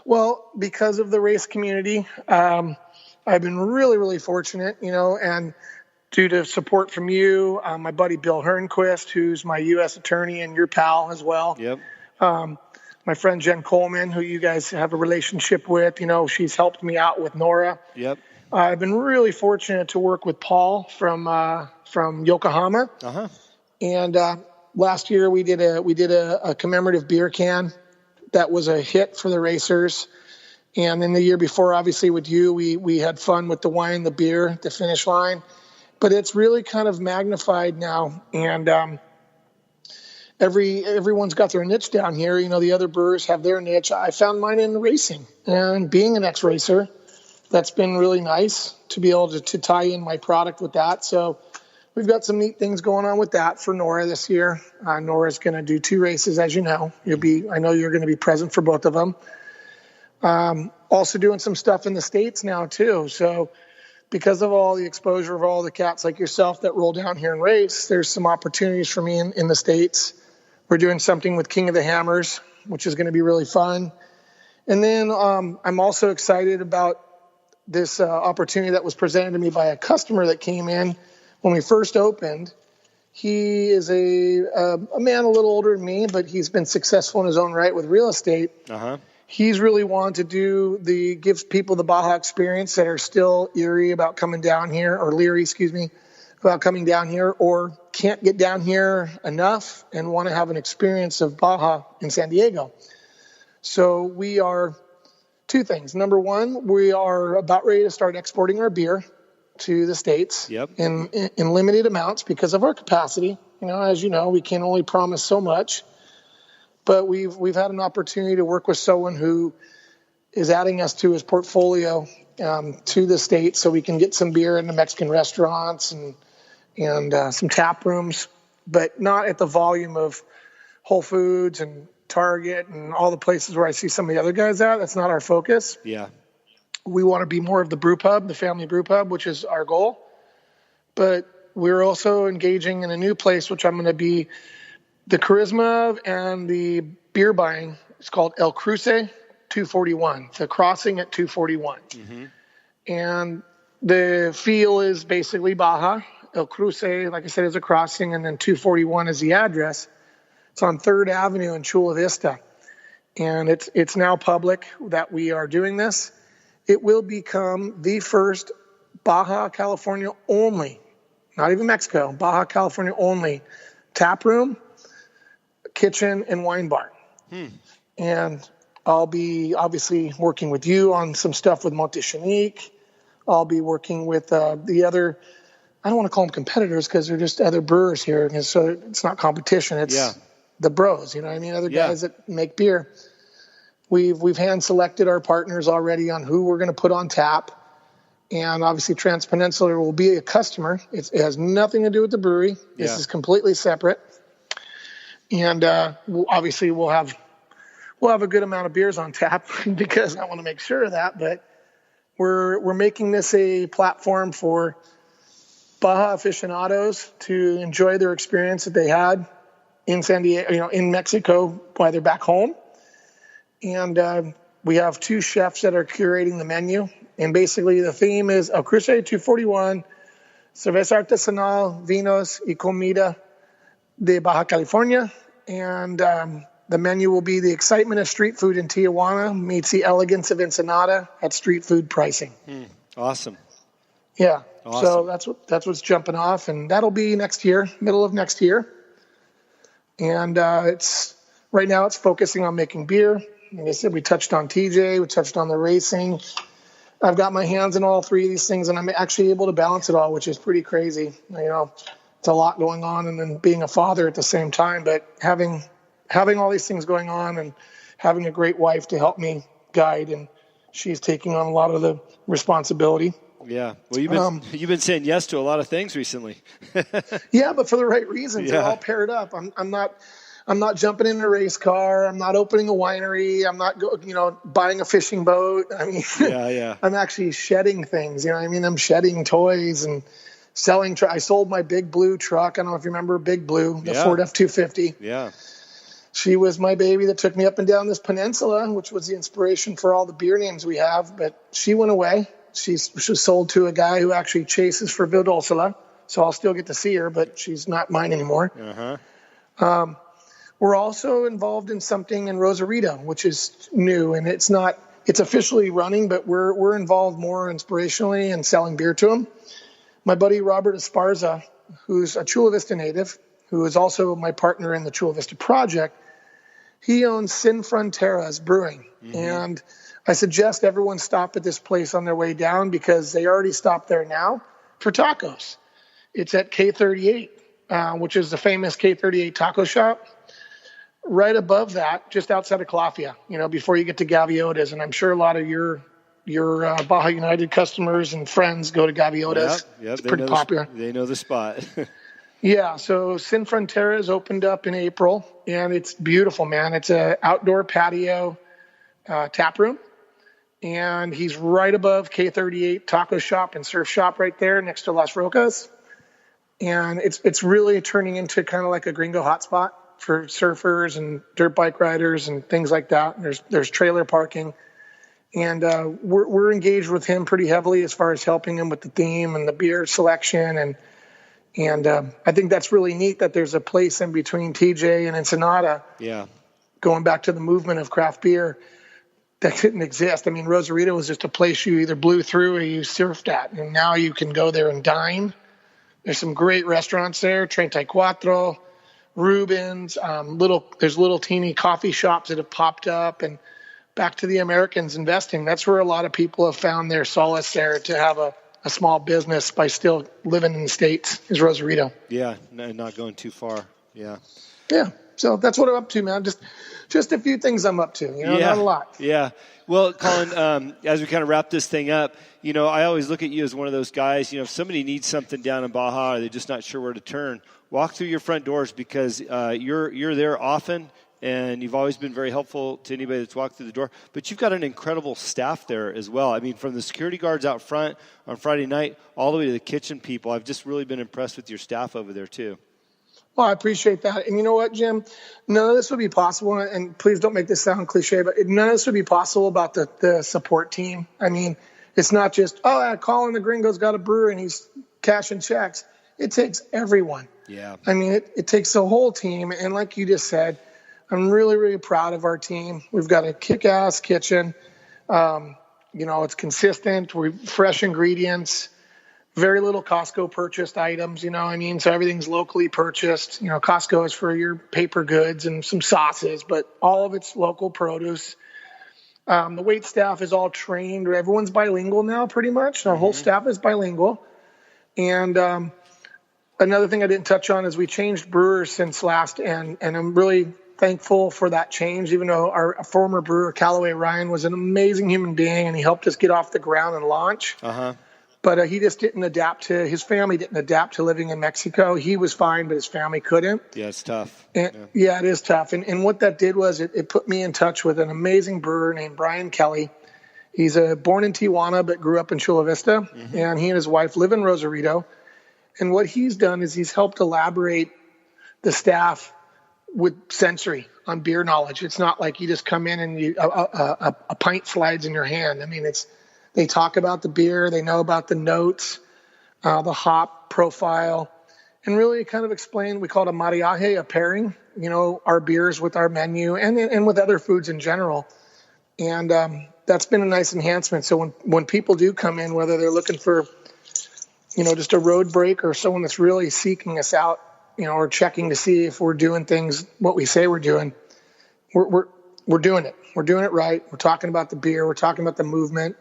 Well, because of the race community, I've been really, really fortunate, and due to support from you, my buddy Bill Hernquist, who's my U.S. attorney and your pal as well. Yep. My friend Jen Coleman, who you guys have a relationship with, she's helped me out with Nora. Yep. I've been really fortunate to work with Paul from Yokohama. Uh-huh. And last year we did a commemorative beer can that was a hit for the racers. And then the year before, obviously with you, we had fun with the wine, the beer, the finish line. But it's really kind of magnified now, and everyone's got their niche down here. The other brewers have their niche. I found mine in racing, and being an ex-racer, that's been really nice to be able to tie in my product with that. So we've got some neat things going on with that for Nora this year. Nora's going to do 2 races, as you know. I know you're going to be present for both of them. Also doing some stuff in the States now too. So because of all the exposure of all the cats like yourself that roll down here and race, there's some opportunities for me in the States. We're doing something with King of the Hammers, which is going to be really fun. And then I'm also excited about this opportunity that was presented to me by a customer that came in when we first opened. He is a man a little older than me, but he's been successful in his own right with real estate. Uh-huh. He's really wanted to give people the Baja experience that are still leery about coming down here, about coming down here, or can't get down here enough and want to have an experience of Baja in San Diego. So we are 2 things. Number 1, we are about ready to start exporting our beer to the States. Yep. in limited amounts because of our capacity. As you know, we can only promise so much. But we've had an opportunity to work with someone who is adding us to his portfolio to the States, so we can get some beer in the Mexican restaurants and some tap rooms, but not at the volume of Whole Foods and Target and all the places where I see some of the other guys at. That's not our focus. Yeah. We want to be more of the brew pub, the family brew pub, which is our goal. But we're also engaging in a new place, which I'm going to be the charisma and the beer buying. It's called El Cruce 241, the crossing at 241. Mm-hmm. And the feel is basically Baja. El Cruce, like I said, is a crossing, and then 241 is the address. It's on 3rd Avenue in Chula Vista. And it's now public that we are doing this. It will become the first Baja California only, not even Mexico, Baja California only tap room, kitchen, and wine bar. And I'll be obviously working with you on some stuff with Montechenique. I'll be working with the other, I don't want to call them competitors because they're just other brewers here. And so it's not competition. It's the bros, other guys that make beer. We've hand selected our partners already on who we're going to put on tap. And obviously Transpeninsular will be a customer. It has nothing to do with the brewery. This is completely separate. And obviously we'll have a good amount of beers on tap because I want to make sure of that. But we're making this a platform for Baja aficionados to enjoy their experience that they had in San Diego, in Mexico while they're back home. And we have 2 chefs that are curating the menu. And basically the theme is El Cruce 241, Cerveza Artesanal, Vinos y Comida de Baja California. And the menu will be the excitement of street food in Tijuana meets the elegance of Ensenada at street food pricing. Awesome. Yeah. Awesome. So that's what's jumping off, and that'll be next year, middle of next year. And right now it's focusing on making beer. Like I said, we touched on TJ, we touched on the racing. I've got my hands in all 3 of these things, and I'm actually able to balance it all, which is pretty crazy. It's a lot going on, and then being a father at the same time. But having all these things going on and having a great wife to help me guide, and she's taking on a lot of the responsibility. Yeah. Well, you've been saying yes to a lot of things recently. Yeah, but for the right reasons. They're all paired up. I'm not jumping in a race car. I'm not opening a winery. I'm not buying a fishing boat. I mean, I'm actually shedding things. I'm shedding toys and selling. I sold my Big Blue truck. I don't know if you remember Big Blue, the Ford F-250. Yeah. She was my baby that took me up and down this peninsula, which was the inspiration for all the beer names we have. But she went away. She was sold to a guy who actually chases for Vildolsala. So I'll still get to see her, but she's not mine anymore. Uh-huh. We're also involved in something in Rosarito, which is new, and it's officially running, but we're involved more inspirationally in selling beer to them. My buddy Robert Esparza, who's a Chula Vista native, who is also my partner in the Chula Vista project, he owns Sin Fronteras Brewing. Mm-hmm. And I suggest everyone stop at this place on their way down because they already stopped there now for tacos. It's at K38, which is the famous K38 taco shop. Right above that, just outside of Calafia, before you get to Gaviotas. And I'm sure a lot of your Baja United customers and friends go to Gaviotas. Yep, it's pretty popular. They know the spot. Yeah, so Sin Fronteras opened up in April, and it's beautiful, man. It's an outdoor patio tap room, and he's right above K38 Taco Shop and Surf Shop right there next to Las Rocas. And it's really turning into kind of like a gringo hotspot for surfers and dirt bike riders and things like that. There's trailer parking. And we're engaged with him pretty heavily as far as helping him with the theme and the beer selection. And I think that's really neat that there's a place in between TJ and Ensenada. Yeah. Going back to the movement of craft beer that didn't exist. I mean, Rosarito was just a place you either blew through or you surfed at. And now you can go there and dine. There's some great restaurants there, 34, Rubens, there's little teeny coffee shops that have popped up, and back to the Americans investing. That's where a lot of people have found their solace there to have a small business by still living in the States is Rosarito. Yeah, not going too far. Yeah. Yeah. So that's what I'm up to, man. Just a few things I'm up to, not a lot. Yeah. Well, Collin, as we kind of wrap this thing up, I always look at you as one of those guys, if somebody needs something down in Baja or they're just not sure where to turn, walk through your front doors because you're there often and you've always been very helpful to anybody that's walked through the door. But you've got an incredible staff there as well. I mean, from the security guards out front on Friday night all the way to the kitchen people, I've just really been impressed with your staff over there too. Well, I appreciate that. And you know what, Jim? None of this would be possible, and please don't make this sound cliche, but none of this would be possible about the support team. I mean, it's not just, Collin the Gringo's got a brewer and he's cashing checks. It takes everyone. Yeah. I mean, it takes the whole team. And like you just said, I'm really, really proud of our team. We've got a kick-ass kitchen. It's consistent. We're fresh ingredients. Very little Costco purchased items, so everything's locally purchased. Costco is for your paper goods and some sauces, but all of it's local produce. The wait staff is all trained. Everyone's bilingual now, pretty much. Our whole staff is bilingual. And another thing I didn't touch on is we changed brewers since last, and I'm really thankful for that change, even though our former brewer, Callaway Ryan, was an amazing human being, and he helped us get off the ground and launch. Uh-huh. But his family didn't adapt to living in Mexico. He was fine, but his family couldn't. Yeah, it's tough. Yeah, it is tough. And what that did was it put me in touch with an amazing brewer named Brian Kelly. He's born in Tijuana, but grew up in Chula Vista. Mm-hmm. And he and his wife live in Rosarito. And what he's done is he's helped elaborate the staff with sensory on beer knowledge. It's not like you just come in and a pint slides in your hand. I mean, they talk about the beer, they know about the notes, the hop profile, and really kind of explain, we call it a mariaje, a pairing, our beers with our menu and with other foods in general. And that's been a nice enhancement. So when people do come in, whether they're looking for, just a road break or someone that's really seeking us out, or checking to see if we're doing things, what we say we're doing, we're doing it. We're doing it right. We're talking about the beer. We're talking about the movement.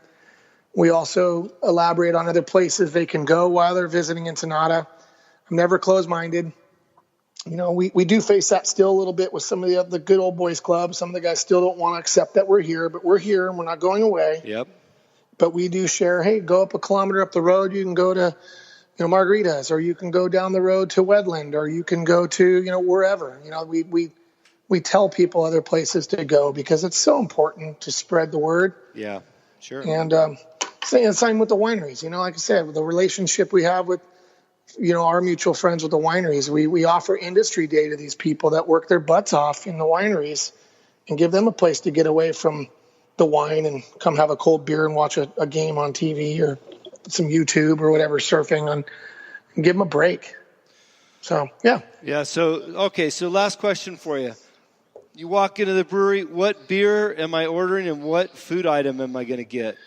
We also elaborate on other places they can go while they're visiting Ensenada. I'm never closed-minded. We do face that still a little bit with some of the good old boys clubs. Some of the guys still don't want to accept that we're here, but we're here and we're not going away. Yep. But we do share, hey, go up a kilometer up the road. You can go to, Margaritas, or you can go down the road to Wedland, or you can go to, wherever. We tell people other places to go because it's so important to spread the word. Yeah, sure. And same with the wineries. Like I said, the relationship we have with our mutual friends with the wineries. We offer industry day to these people that work their butts off in the wineries and give them a place to get away from the wine and come have a cold beer and watch a game on TV or some YouTube or whatever, surfing and give them a break. So, yeah. Yeah. So last question for you. You walk into the brewery, what beer am I ordering and what food item am I going to get?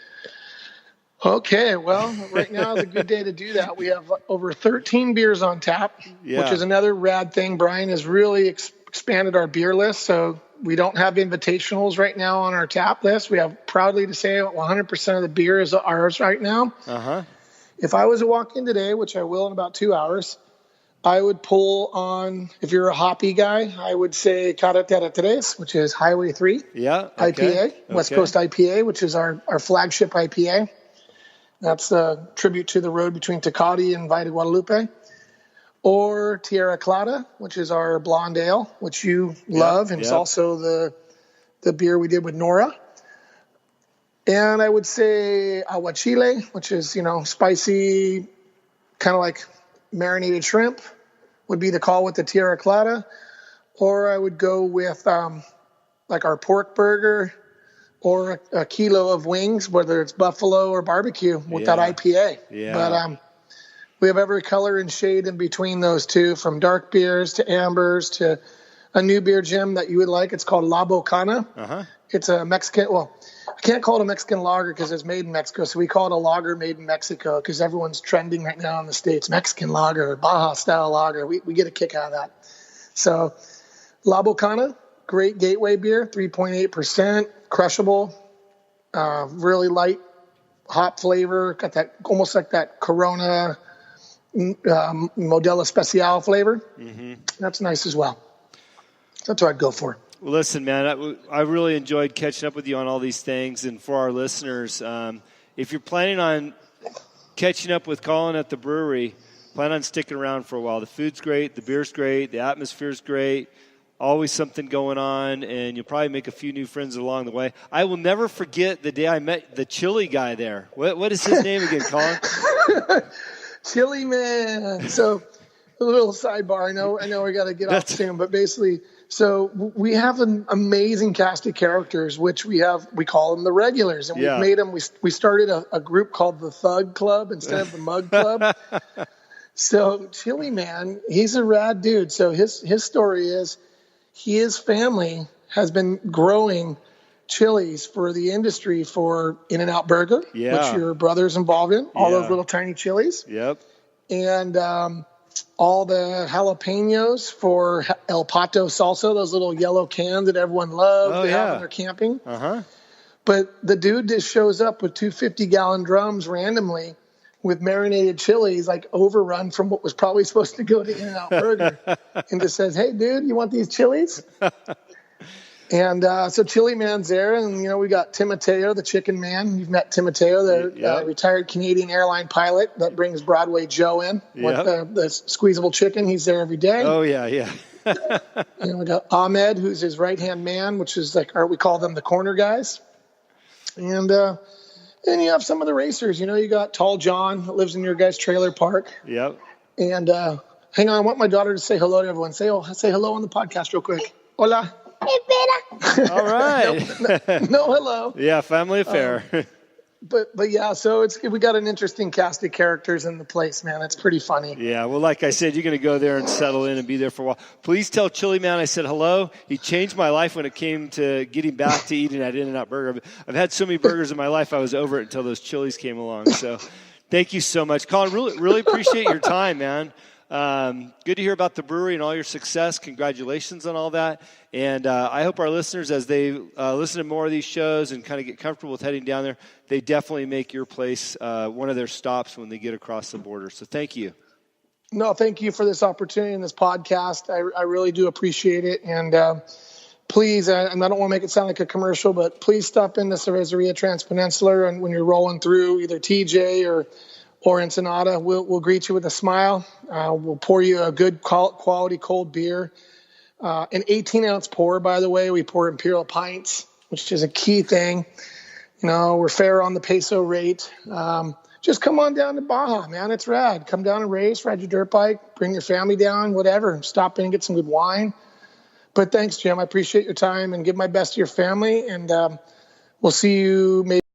Okay, well, right now is a good day to do that. We have over 13 beers on tap, which is another rad thing. Brian has really expanded our beer list, so we don't have invitationals right now on our tap list. We have proudly to say 100% of the beer is ours right now. Uh-huh. If I was to walk in today, which I will in about 2 hours, I would pull on, if you're a hoppy guy, I would say Carretera Tres, which is Highway 3 IPA, West Coast IPA, which is our flagship IPA. That's a tribute to the road between Tecate and Valle de Guadalupe. Or Tierra Clara, which is our blonde ale, which you love, and it's also the beer we did with Nora. And I would say Aguachile, which is, spicy, kind of like marinated shrimp, would be the call with the Tierra Clara. Or I would go with like our pork burger, or a kilo of wings, whether it's buffalo or barbecue, with that IPA. Yeah. But we have every color and shade in between those two, from dark beers to ambers to a new beer, Jim, that you would like. It's called La Bocana. Uh-huh. It's a Mexican, I can't call it a Mexican lager because it's made in Mexico, so we call it a lager made in Mexico because everyone's trending right now in the States. Mexican lager, Baja-style lager. We get a kick out of that. So La Bocana, great gateway beer, 3.8%. Crushable, really light hop flavor, got that almost like that Corona Modelo Especial flavor. Mm-hmm. That's nice as well. That's what I'd go for. Well, listen, man, I really enjoyed catching up with you on all these things. And for our listeners, if you're planning on catching up with Collin at the brewery, plan on sticking around for a while. The food's great, the beer's great, the atmosphere's great. Always something going on, and you'll probably make a few new friends along the way. I will never forget the day I met the chili guy there. What is his name again, Collin? Chili Man. So a little sidebar. I know we got to get off soon, but basically, so we have an amazing cast of characters, which we call them the regulars, and we've made them. We started a group called the Thug Club instead of the Mug Club. So Chili Man, he's a rad dude. So his story is, his family has been growing chilies for the industry for In-N-Out Burger, which your brother's involved in, all those little tiny chilies. Yep. And all the jalapenos for El Pato Salsa, those little yellow cans that everyone loves have when they're camping. Uh-huh. But the dude just shows up with 2 50-gallon drums randomly with marinated chilies, like overrun from what was probably supposed to go to In-N-Out Burger, and just says, "Hey, dude, you want these chilies?" And so Chili Man's there, and we got Timoteo, the Chicken Man. You've met Timoteo, the retired Canadian airline pilot that brings Broadway Joe in with the squeezable chicken. He's there every day. Oh yeah. We got Ahmed, who's his right-hand man, which is we call them the corner guys, and you have some of the racers. You got Tall John that lives in your guys' trailer park. Yep. And hang on, I want my daughter to say hello to everyone. Say hello on the podcast real quick. Hola. All right. No hello. Yeah, family affair. But yeah, so we got an interesting cast of characters in the place, man. It's pretty funny. Yeah, well, like I said, you're going to go there and settle in and be there for a while. Please tell Chili Man I said hello. He changed my life when it came to getting back to eating at In-N-Out Burger. I've had so many burgers in my life, I was over it until those chilies came along. So thank you so much. Collin, really appreciate your time, man. Good to hear about the brewery and all your success. Congratulations on all that. And I hope our listeners, as they listen to more of these shows and kind of get comfortable with heading down there, they definitely make your place one of their stops when they get across the border. So thank you. No, thank you for this opportunity and this podcast. I really do appreciate it. And please, and I don't want to make it sound like a commercial, but please stop in the Cerveceria Transpeninsular, and when you're rolling through either TJ or Ensenada, we'll greet you with a smile. We'll pour you a good quality cold beer. An 18-ounce pour, by the way. We pour Imperial pints, which is a key thing. We're fair on the peso rate. Just come on down to Baja, man. It's rad. Come down and race, ride your dirt bike, bring your family down, whatever. Stop in and get some good wine. But thanks, Jim. I appreciate your time and give my best to your family. And we'll see you maybe